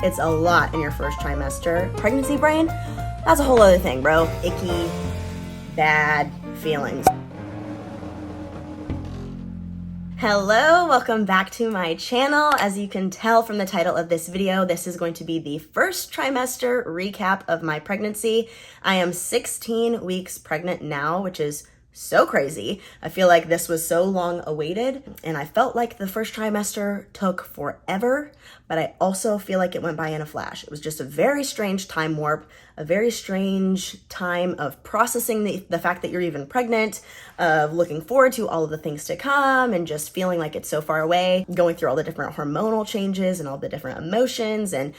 It's a lot in your first trimester. Pregnancy brain, that's a whole other thing, bro. Icky, bad feelings. Hello, welcome back to my channel. As you can tell from the title of this video, this is going to be the first trimester recap of my pregnancy. I am 16 weeks pregnant now, which is so crazy. I feel like this was so long awaited, and I felt like the first trimester took forever, but I also feel like it went by in a flash. It was just a very strange time warp, a very strange time of processing the fact that you're even pregnant, of looking forward to all of the things to come, and just feeling like it's so far away, going through all the different hormonal changes and all the different emotions. And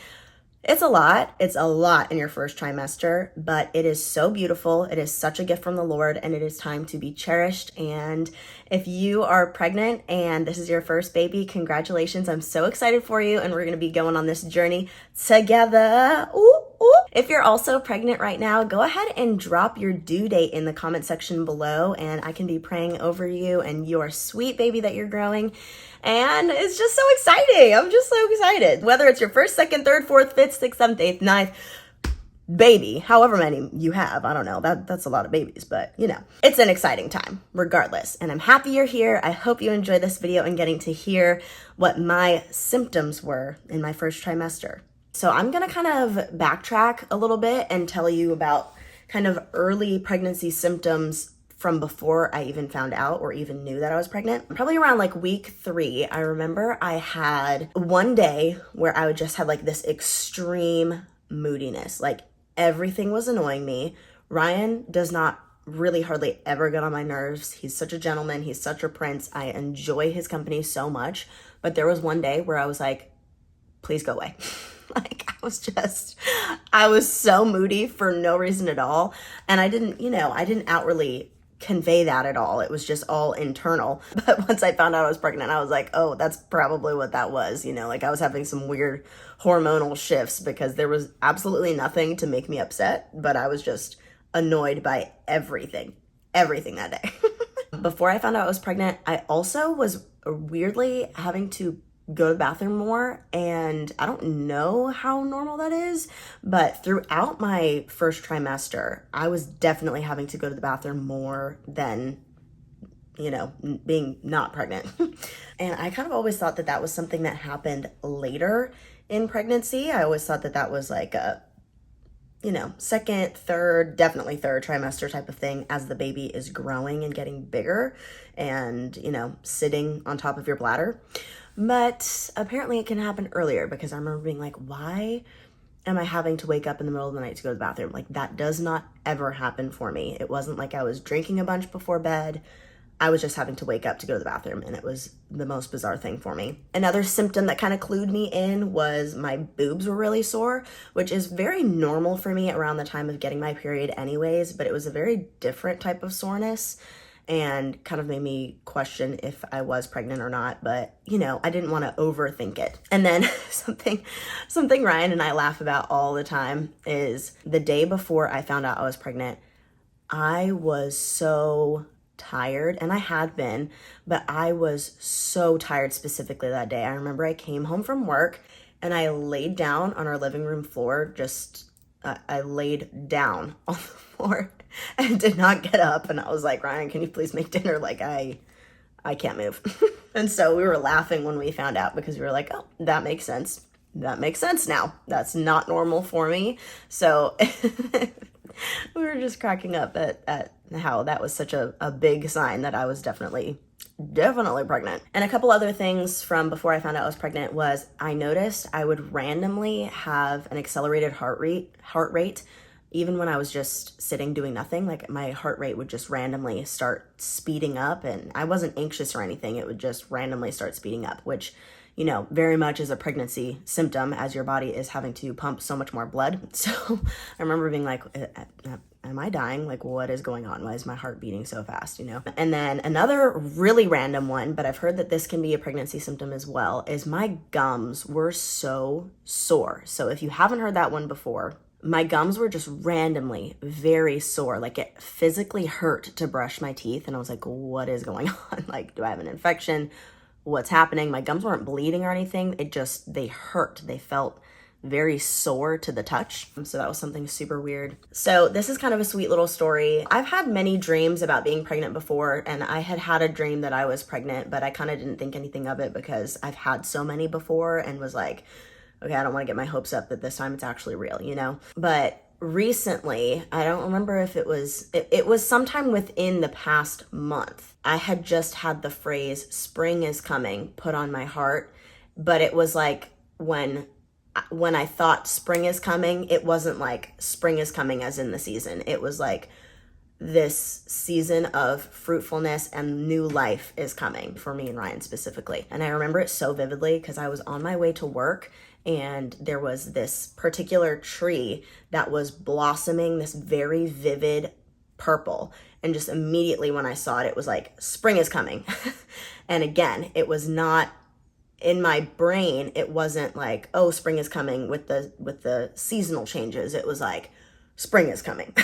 it's a lot in your first trimester, but it is so beautiful. It is such a gift from the Lord, and it is time to be cherished. And if you are pregnant and this is your first baby, congratulations. I'm so excited for you, and we're going to be going on this journey together. Ooh, ooh. If you're also pregnant right now, go ahead and drop your due date in the comment section below, and I can be praying over you and your sweet baby that you're growing. And it's just so exciting. I'm just so excited. Whether it's your first, second, third, fourth, fifth, sixth, seventh, eighth, ninth baby, however many you have, I don't know, that's a lot of babies, but you know, it's an exciting time regardless. And I'm happy you're here. I hope you enjoy this video and getting to hear what my symptoms were in my first trimester. So I'm gonna kind of backtrack a little bit and tell you about kind of early pregnancy symptoms from before I even found out or even knew that I was pregnant. Probably around like week 3, I remember I had one day where I would just have like this extreme moodiness. Like everything was annoying me. Ryan does not really hardly ever get on my nerves. He's such a gentleman. He's such a prince. I enjoy his company so much. But there was one day where I was like, please go away. Like I was so moody for no reason at all. And I didn't outwardly convey that at all. It was just all internal. But once I found out I was pregnant, I was like, oh, that's probably what that was. Like I was having some weird hormonal shifts because there was absolutely nothing to make me upset, but I was just annoyed by everything that day. Before I found out I was pregnant, I also was weirdly having to go to the bathroom more, and I don't know how normal that is, but throughout my first trimester, I was definitely having to go to the bathroom more than, being not pregnant. And I kind of always thought that that was something that happened later in pregnancy. I always thought that that was like a, second, third, definitely third trimester type of thing as the baby is growing and getting bigger and, sitting on top of your bladder. But apparently it can happen earlier because I remember being like, why am I having to wake up in the middle of the night to go to the bathroom? Like that does not ever happen for me. It wasn't like I was drinking a bunch before bed. I was just having to wake up to go to the bathroom, and it was the most bizarre thing for me. Another symptom that kind of clued me in was my boobs were really sore, which is very normal for me around the time of getting my period anyways, but it was a very different type of soreness and kind of made me question if I was pregnant or not. But, I didn't want to overthink it. And then something Ryan and I laugh about all the time is the day before I found out I was pregnant, I was so tired, and I had been, but I was so tired specifically that day. I remember I came home from work and I laid down on our living room floor, I laid down on the floor and did not get up. And I was like, Ryan, can you please make dinner? Like I can't move. And so we were laughing when we found out because we were like, oh, that makes sense. That makes sense now. That's not normal for me. So we were just cracking up at how that was such a big sign that I was definitely pregnant. And a couple other things from before I found out I was pregnant was I noticed I would randomly have an accelerated heart rate even when I was just sitting doing nothing. Like my heart rate would just randomly start speeding up, and I wasn't anxious or anything. It would just randomly start speeding up, which very much is a pregnancy symptom as your body is having to pump so much more blood. So I remember being like, am I dying? Like, what is going on? Why is my heart beating so fast, And then another really random one, but I've heard that this can be a pregnancy symptom as well, is my gums were so sore. So if you haven't heard that one before, my gums were just randomly very sore. Like it physically hurt to brush my teeth. And I was like, what is going on? Like, do I have an infection? What's happening? My gums weren't bleeding or anything. They hurt. They felt very sore to the touch. So that was something super weird. So this is kind of a sweet little story. I've had many dreams about being pregnant before, and I had a dream that I was pregnant, but I kind of didn't think anything of it because I've had so many before and was like, okay, I don't want to get my hopes up that this time it's actually real, you know? But recently, I don't remember if it was sometime within the past month, I had just had the phrase spring is coming put on my heart, but it was like when I thought spring is coming, it wasn't like spring is coming as in the season. It was like this season of fruitfulness and new life is coming for me and Ryan specifically. And I remember it so vividly because I was on my way to work and there was this particular tree that was blossoming this very vivid purple. And just immediately when I saw it, it was like, spring is coming. And again, it was not in my brain. It wasn't like, oh, spring is coming with the seasonal changes. It was like, spring is coming.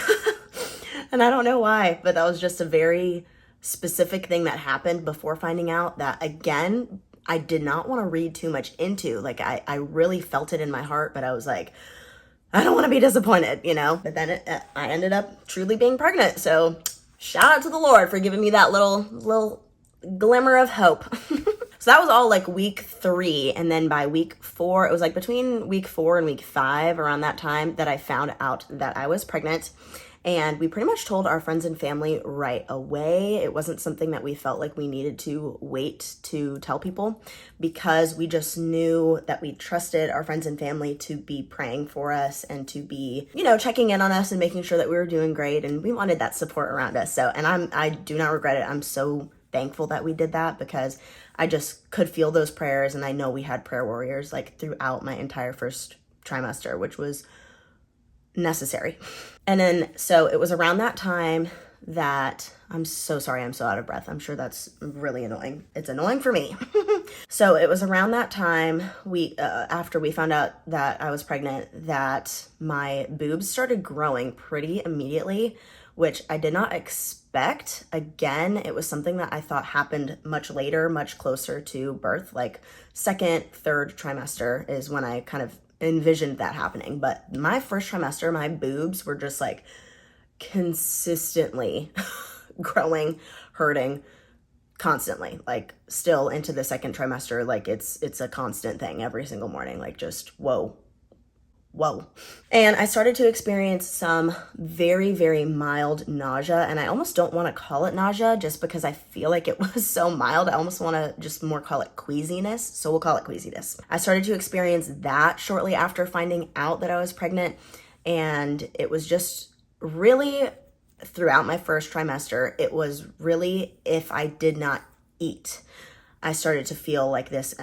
And I don't know why, but that was just a very specific thing that happened before finding out that, again, I did not want to read too much into. Like, I really felt it in my heart, but I was like, I don't want to be disappointed, you know? But then I ended up truly being pregnant. So shout out to the Lord for giving me that little glimmer of hope. So that was all like week 3. And then by week 4, it was like between week 4 and week 5, around that time, that I found out that I was pregnant. And we pretty much told our friends and family right away. It wasn't something that we felt like we needed to wait to tell people, because we just knew that we trusted our friends and family to be praying for us and to be, you know, checking in on us and making sure that we were doing great. And we wanted that support around us. So, and I do not regret it. I'm so thankful that we did that, because I just could feel those prayers. And I know we had prayer warriors like throughout my entire first trimester, which was necessary. And then, so it was around that time that, I'm so sorry, I'm so out of breath. I'm sure that's really annoying. It's annoying for me. So it was around that time, after we found out that I was pregnant, that my boobs started growing pretty immediately, which I did not expect. Again, it was something that I thought happened much later, much closer to birth, like 2nd, 3rd trimester is when I kind of envisioned that happening. But my first trimester, my boobs were just like consistently growing, hurting constantly, like still into the 2nd trimester. Like it's a constant thing every single morning, like just whoa. And I started to experience some very, very mild nausea, and I almost don't want to call it nausea just because I feel like it was so mild. I almost want to just more call it queasiness, so we'll call it queasiness. I started to experience that shortly after finding out that I was pregnant, and it was just really throughout my first trimester, it was really if I did not eat, I started to feel like this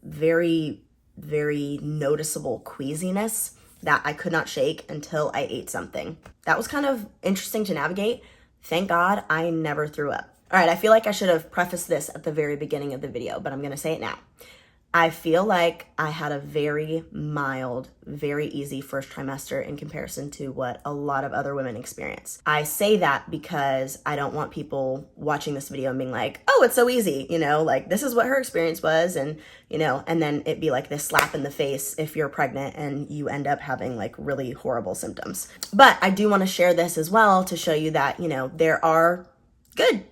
very, very noticeable queasiness that I could not shake until I ate something. That was kind of interesting to navigate. Thank God I never threw up. All right, I feel like I should have prefaced this at the very beginning of the video, but I'm gonna say it now. I feel like I had a very mild, very easy first trimester in comparison to what a lot of other women experience. I say that because I don't want people watching this video and being like, oh, it's so easy, you know, like this is what her experience was, and you know, and then it be like this slap in the face if you're pregnant and you end up having like really horrible symptoms. But I do want to share this as well to show you that, you know, there are good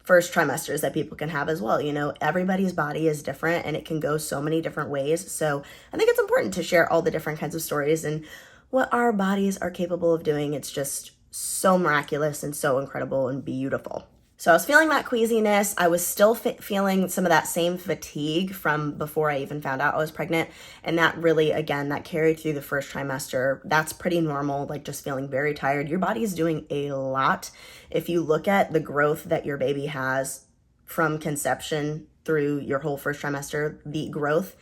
first trimesters that people can have as well. You know, everybody's body is different and it can go so many different ways. So I think it's important to share all the different kinds of stories and what our bodies are capable of doing. It's just so miraculous and so incredible and beautiful. So I was feeling that queasiness. I was still feeling some of that same fatigue from before I even found out I was pregnant. And that really, again, that carried through the first trimester. That's pretty normal, like just feeling very tired. Your body is doing a lot. If you look at the growth that your baby has from conception through your whole first trimester, the growth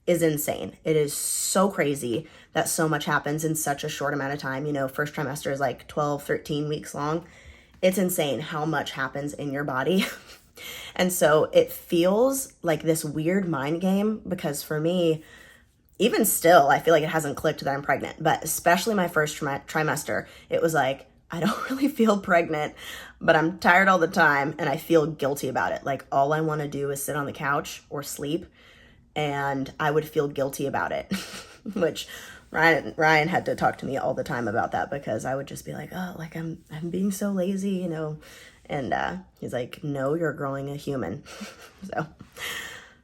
is insane. It is so crazy that so much happens in such a short amount of time. You know, first trimester is like 12, 13 weeks long. It's insane how much happens in your body. And so it feels like this weird mind game, because for me, even still, I feel like it hasn't clicked that I'm pregnant, but especially my first trimester, it was like, I don't really feel pregnant, but I'm tired all the time and I feel guilty about it. Like all I want to do is sit on the couch or sleep, and I would feel guilty about it, which Ryan had to talk to me all the time about that because I would just be like, oh, like I'm being so lazy, you know. And he's like, no, you're growing a human. So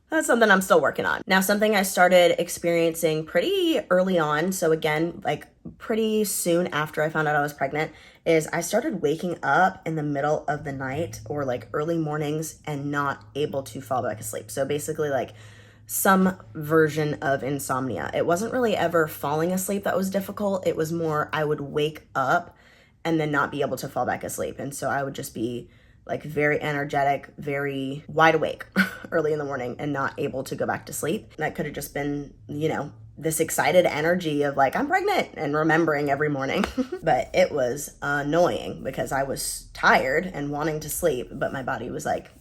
that's something I'm still working on. Now, something I started experiencing pretty early on, so again, like pretty soon after I found out I was pregnant, is I started waking up in the middle of the night or like early mornings and not able to fall back asleep. So basically like some version of insomnia. It wasn't really ever falling asleep that was difficult. It was more I would wake up and then not be able to fall back asleep. And so I would just be like very energetic, very wide awake early in the morning and not able to go back to sleep. That could have just been, you know, this excited energy of like, I'm pregnant and remembering every morning. But it was annoying because I was tired and wanting to sleep, but my body was like,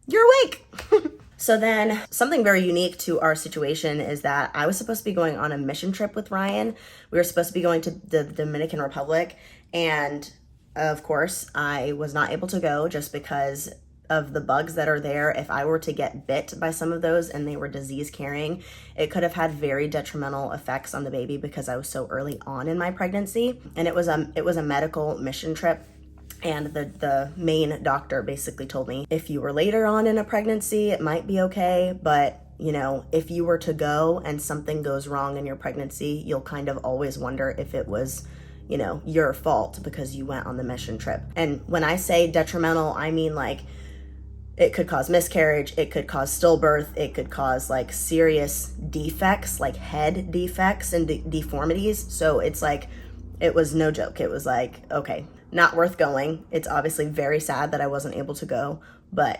you're awake. So then something very unique to our situation is that I was supposed to be going on a mission trip with Ryan. We were supposed to be going to the Dominican Republic, and of course, I was not able to go just because of the bugs that are there. If I were to get bit by some of those and they were disease carrying, it could have had very detrimental effects on the baby because I was so early on in my pregnancy. And it was a medical mission trip. And the main doctor basically told me, if you were later on in a pregnancy, it might be okay. But, you know, if you were to go and something goes wrong in your pregnancy, you'll kind of always wonder if it was, you know, your fault because you went on the mission trip. And when I say detrimental, I mean like it could cause miscarriage, it could cause stillbirth, it could cause like serious defects, like head defects and deformities. So it's like, it was no joke. It was like, okay, not worth going. It's obviously very sad that I wasn't able to go, but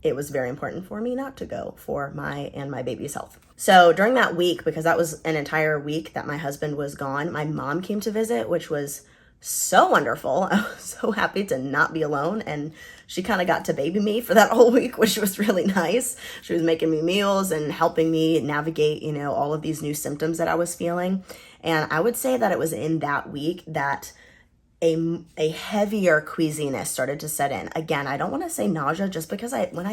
it was very important for me not to go for my and my baby's health. So during that week, because that was an entire week that my husband was gone, my mom came to visit, which was so wonderful. I was so happy to not be alone, and she kind of got to baby me for that whole week, which was really nice. She was making me meals and helping me navigate, you know, all of these new symptoms that I was feeling. And I would say that it was in that week that a heavier queasiness started to set in. Again, I don't want to say nausea just because when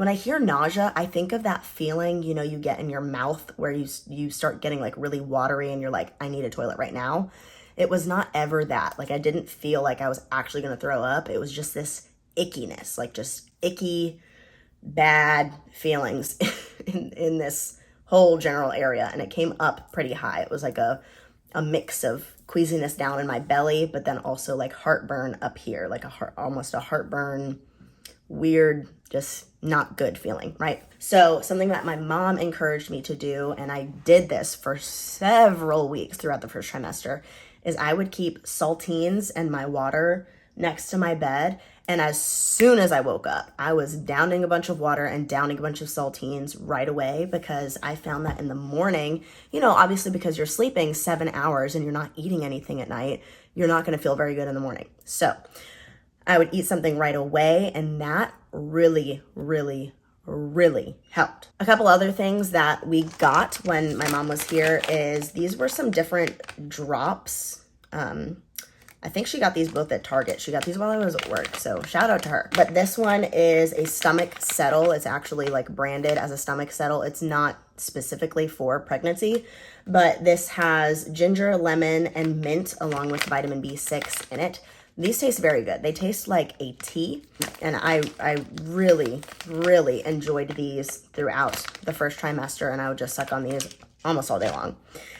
I hear nausea, I think of that feeling, you know, you get in your mouth where you start getting like really watery and you're like, I need a toilet right now. It was not ever that. Like I didn't feel like I was actually going to throw up. It was just this ickiness, like just icky, bad feelings in this whole general area. And it came up pretty high. It was like a mix of queasiness down in my belly, but then also like heartburn up here, like almost a heartburn, weird, just not good feeling, right? So something that my mom encouraged me to do, and I did this for several weeks throughout the first trimester, is I would keep saltines and my water next to my bed. And as soon as I woke up, I was downing a bunch of water and downing a bunch of saltines right away, because I found that in the morning, you know, obviously because you're sleeping 7 hours and you're not eating anything at night, you're not going to feel very good in the morning. So I would eat something right away, and that really, really, really helped. A couple other things that we got when my mom was here is these were some different drops. I think she got these both at Target. She got these while I was at work, so shout out to her. But this one is a stomach settle. It's actually like branded as a stomach settle. It's not specifically for pregnancy, but this has ginger, lemon, and mint along with vitamin B6 in it. These taste very good. They taste like a tea, and I really, really enjoyed these throughout the first trimester, and I would just suck on these almost all day long.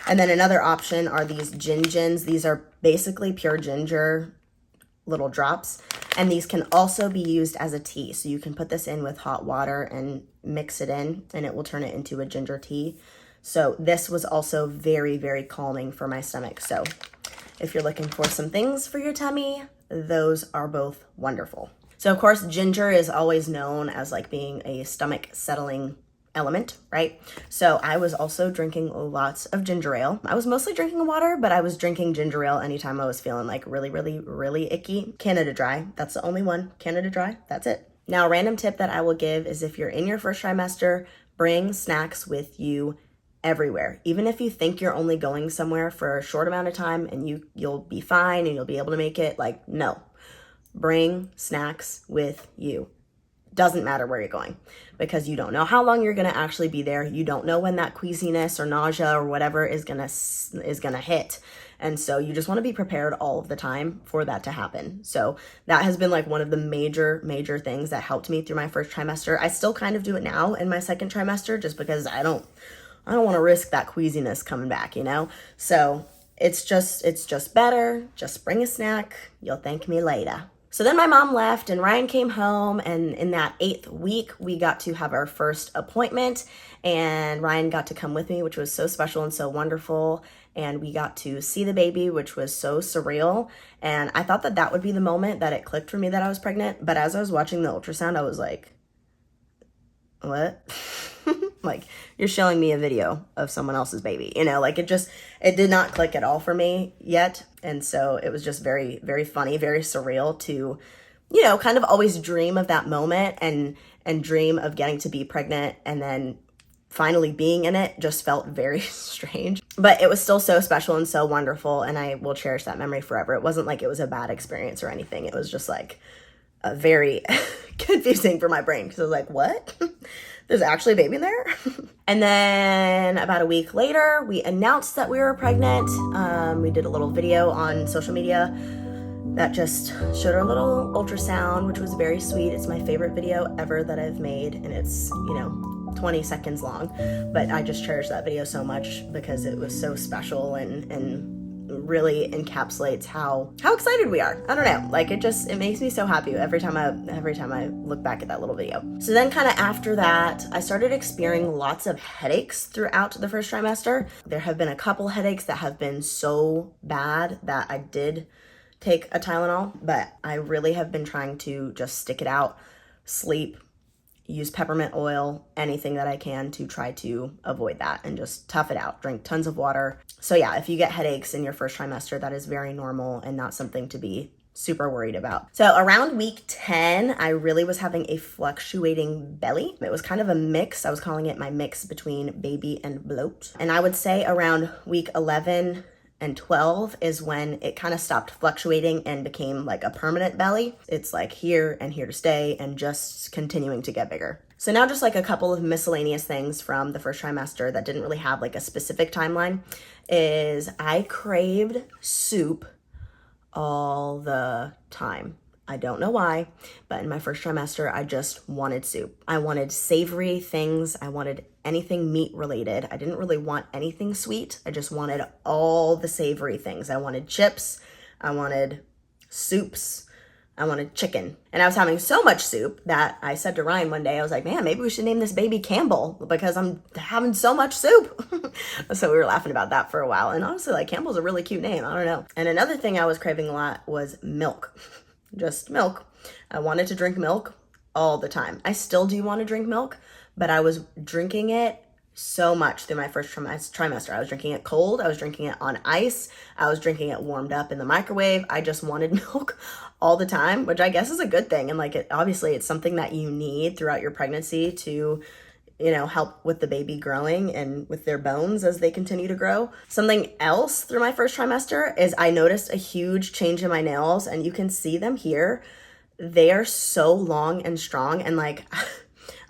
And then another option are these gingins. These are basically pure ginger little drops, and these can also be used as a tea. So you can put this in with hot water and mix it in, and it will turn it into a ginger tea. So this was also very, very calming for my stomach. So if you're looking for some things for your tummy, those are both wonderful. So of course, ginger is always known as like being a stomach settling element, right? So I was also drinking lots of ginger ale. I was mostly drinking water, but I was drinking ginger ale anytime I was feeling like really, really, really icky. Canada Dry, that's the only one. Canada Dry, that's it. Now, a random tip that I will give is if you're in your first trimester, bring snacks with you everywhere. Even if you think you're only going somewhere for a short amount of time and you'll be fine and you'll be able to make it, like, no. Bring snacks with you. Doesn't matter where you're going, because you don't know how long you're going to actually be there. You don't know when that queasiness or nausea or whatever is going to hit. And so you just want to be prepared all of the time for that to happen. So that has been like one of the major things that helped me through my first trimester. I still kind of do it now in my second trimester, just because I don't want to risk that queasiness coming back, you know? So it's just better. Just bring a snack. You'll thank me later. So then my mom left and Ryan came home, and in that 8th week, we got to have our first appointment, and Ryan got to come with me, which was so special and so wonderful. And we got to see the baby, which was so surreal. And I thought that would be the moment that it clicked for me that I was pregnant. But as I was watching the ultrasound, I was like, what? Like, you're showing me a video of someone else's baby, you know, like it did not click at all for me yet. And so it was just very, very funny, very surreal to, you know, kind of always dream of that moment and dream of getting to be pregnant, and then finally being in it just felt very strange. But it was still so special and so wonderful, and I will cherish that memory forever. It wasn't like it was a bad experience or anything. It was just like a very confusing for my brain, because I was like, what? There's actually a baby in there? And then about a week later, we announced that we were pregnant. We did a little video on social media that just showed our little ultrasound, which was very sweet. It's my favorite video ever that I've made, and it's, you know, 20 seconds long. But I just cherish that video so much because it was so special and really encapsulates how excited we are. I don't know, like it makes me so happy every time I look back at that little video. So then kind of after that, I started experiencing lots of headaches throughout the first trimester. There have been a couple headaches that have been so bad that I did take a Tylenol, but I really have been trying to just stick it out, sleep, use peppermint oil, anything that I can to try to avoid that and just tough it out. Drink tons of water. So yeah, if you get headaches in your first trimester, that is very normal and not something to be super worried about. So around week 10, I really was having a fluctuating belly. It was kind of a mix. I was calling it my mix between baby and bloat. And I would say around week 11 and 12 is when it kind of stopped fluctuating and became like a permanent belly. It's like here and here to stay and just continuing to get bigger. So now just like a couple of miscellaneous things from the first trimester that didn't really have like a specific timeline is I craved soup all the time. I don't know why, but in my first trimester, I just wanted soup. I wanted savory things. I wanted anything meat related. I didn't really want anything sweet. I just wanted all the savory things. I wanted chips. I wanted soups. I wanted chicken. And I was having so much soup that I said to Ryan one day, I was like, man, maybe we should name this baby Campbell because I'm having so much soup. So we were laughing about that for a while. And honestly, like Campbell's a really cute name. I don't know. And another thing I was craving a lot was milk. Just milk. I wanted to drink milk all the time. I still do want to drink milk, but I was drinking it so much through my first trimester. I was drinking it cold. I was drinking it on ice. I was drinking it warmed up in the microwave. I just wanted milk all the time, which I guess is a good thing. And like, obviously it's something that you need throughout your pregnancy to, you know, help with the baby growing and with their bones as they continue to grow. Something else through my first trimester is I noticed a huge change in my nails, and you can see them here. They are so long and strong, and like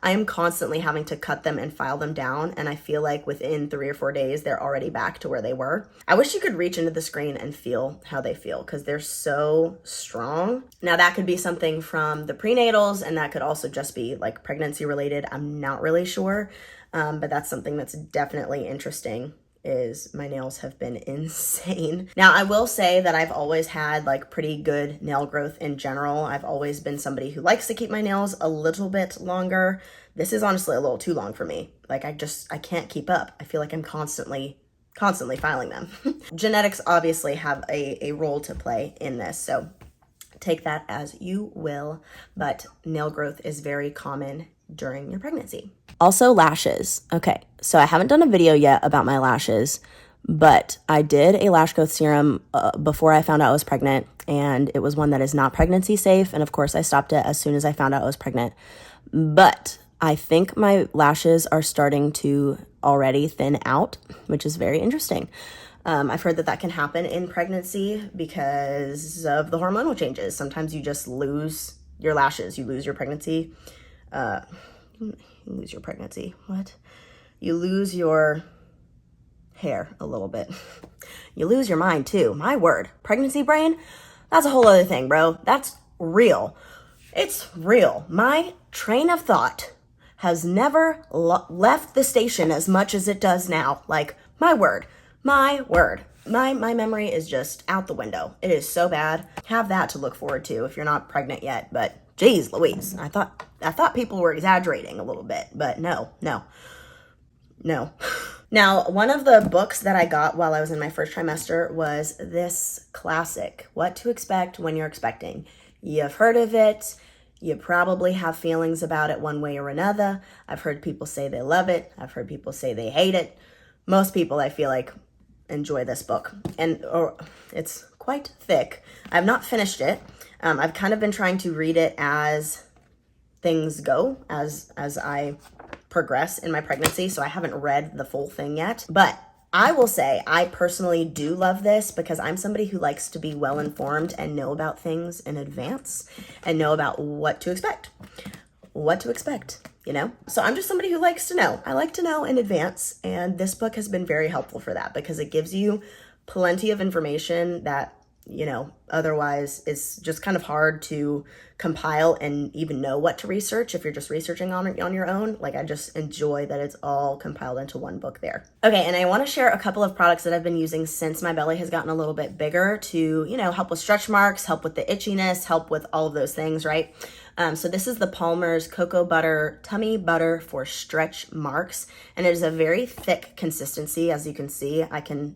I am constantly having to cut them and file them down, and I feel like within 3 or 4 days, they're already back to where they were. I wish you could reach into the screen and feel how they feel because they're so strong. Now that could be something from the prenatals, and that could also just be like pregnancy related. I'm not really sure, but that's something that's definitely interesting. Is my nails have been insane. Now, I will say that I've always had like pretty good nail growth in general. I've always been somebody who likes to keep my nails a little bit longer. This is honestly a little too long for me. Like I can't keep up. I feel like I'm constantly filing them. Genetics obviously have a role to play in this, so take that as you will, but nail growth is very common during your pregnancy. Also lashes. Okay, so I haven't done a video yet about my lashes, but I did a lash growth serum before I found out I was pregnant, and it was one that is not pregnancy safe, and of course I stopped it as soon as I found out I was pregnant. But I think my lashes are starting to already thin out, which is very interesting. I've heard that can happen in pregnancy because of the hormonal changes. Sometimes you just lose your lashes, you lose your pregnancy you lose your pregnancy. What? You lose your hair a little bit. You lose your mind too. My word. Pregnancy brain? That's a whole other thing, bro. That's real. It's real. My train of thought has never left the station as much as it does now. Like, my word. My word. My memory is just out the window. It is so bad. Have that to look forward to if you're not pregnant yet. But geez Louise, I thought people were exaggerating a little bit, but no. Now, one of the books that I got while I was in my first trimester was this classic, What to Expect When You're Expecting. You've heard of it. You probably have feelings about it one way or another. I've heard people say they love it. I've heard people say they hate it. Most people, I feel like, enjoy this book. It's quite thick. I've not finished it. I've kind of been trying to read it as things go, as I progress in my pregnancy, so I haven't read the full thing yet. But I will say I personally do love this because I'm somebody who likes to be well informed and know about things in advance and know about what to expect. What to expect, you know? So I'm just somebody who likes to know. I like to know in advance, and this book has been very helpful for that because it gives you plenty of information that, you know, otherwise is just kind of hard to compile and even know what to research if you're just researching on your own. Like, I just enjoy that it's all compiled into one book there. Okay, and I want to share a couple of products that I've been using since my belly has gotten a little bit bigger to, you know, help with stretch marks, help with the itchiness, help with all of those things, right? So this is the Palmer's Cocoa Butter Tummy Butter for Stretch Marks, and it is a very thick consistency. As you can see, I can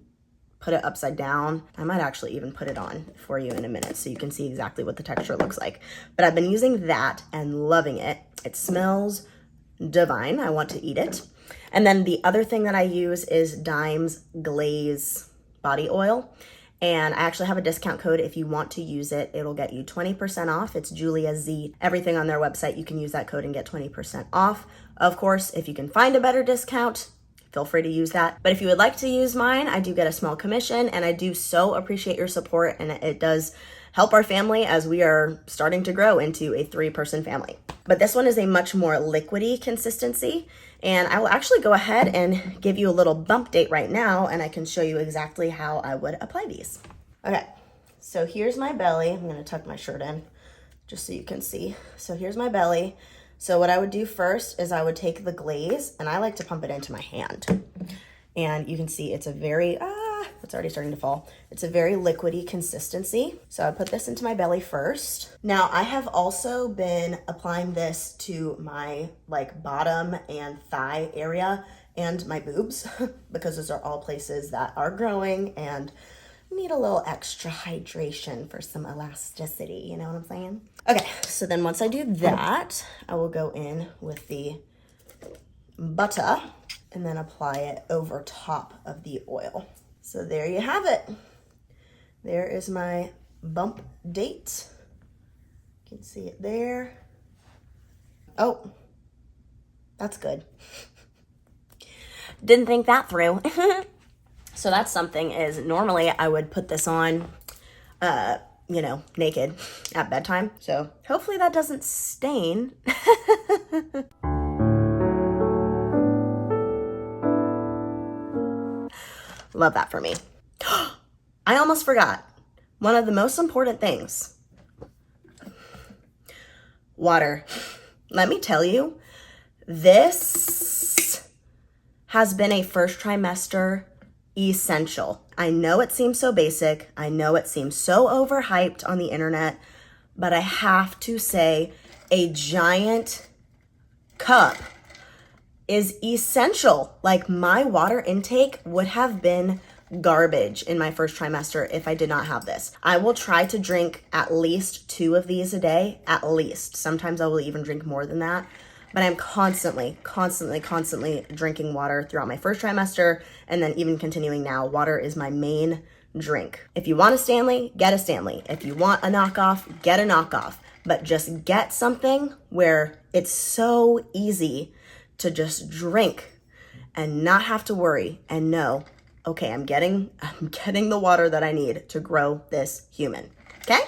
put it upside down. I might actually even put it on for you in a minute so you can see exactly what the texture looks like. But I've been using that and loving it. It smells divine. I want to eat it. And then the other thing that I use is Dime's Glaze Body Oil. And I actually have a discount code. If you want to use it, it'll get you 20% off. It's Julia Z. Everything on their website, you can use that code and get 20% off. Of course, if you can find a better discount, feel free to use that. But if you would like to use mine, I do get a small commission, and I do so appreciate your support, and it does help our family as we are starting to grow into a 3-person family. But this one is a much more liquidy consistency, and I will actually go ahead and give you a little bump date right now, and I can show you exactly how I would apply these. Okay, so here's my belly. I'm gonna tuck my shirt in just so you can see. So here's my belly. So what I would do first is I would take the glaze, and I like to pump it into my hand. And you can see it's a very, it's already starting to fall. It's a very liquidy consistency. So I put this into my belly first. Now I have also been applying this to my like bottom and thigh area and my boobs because those are all places that are growing and need a little extra hydration for some elasticity, you know what I'm saying? Okay, so then once I do that, I will go in with the butter and then apply it over top of the oil. So there you have it. There is my bump date. You can see it there. Oh, that's good. Didn't think that through. So that's something is normally I would put this on, you know, naked at bedtime. So hopefully that doesn't stain. Love that for me. I almost forgot. One of the most important things. Water. Let me tell you, this has been a first trimester essential. I know it seems so basic. I know it seems so overhyped on the internet, but I have to say a giant cup is essential. Like, my water intake would have been garbage in my first trimester if I did not have this. I will try to drink at least 2 of these a day, at least. Sometimes I will even drink more than that. But I'm constantly drinking water throughout my first trimester, and then even continuing now. Water is my main drink. If you want a Stanley, get a Stanley. If you want a knockoff, get a knockoff. But just get something where it's so easy to just drink and not have to worry and know, okay, I'm getting the water that I need to grow this human. Okay?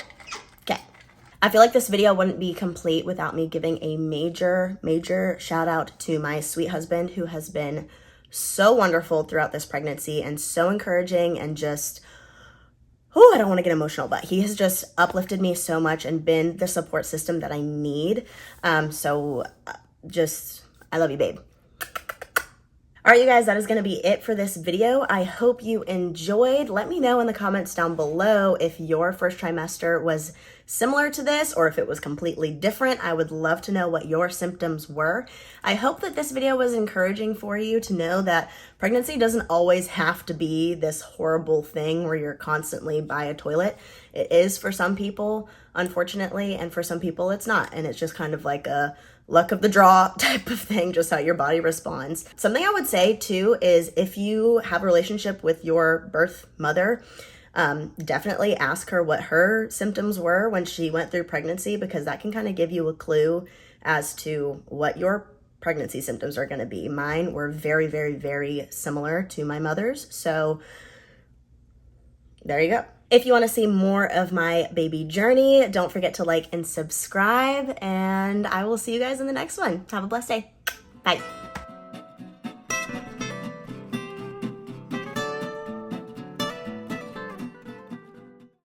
Okay. I feel like this video wouldn't be complete without me giving a major shout out to my sweet husband, who has been so wonderful throughout this pregnancy and so encouraging and just, I don't want to get emotional, but he has just uplifted me so much and been the support system that I need. I love you, babe. All right, you guys, that is going to be it for this video. I hope you enjoyed. Let me know in the comments down below if your first trimester was similar to this or if it was completely different. I would love to know what your symptoms were. I hope that this video was encouraging for you to know that pregnancy doesn't always have to be this horrible thing where you're constantly by a toilet. It is for some people, unfortunately, and for some people it's not. And it's just kind of like a luck of the draw type of thing, just how your body responds. Something I would say too is if you have a relationship with your birth mother, definitely ask her what her symptoms were when she went through pregnancy, because that can kind of give you a clue as to what your pregnancy symptoms are going to be. Mine were very similar to my mother's. So there you go. If you want to see more of my baby journey, don't forget to like and subscribe, and I will see you guys in the next one. Have a blessed day. Bye.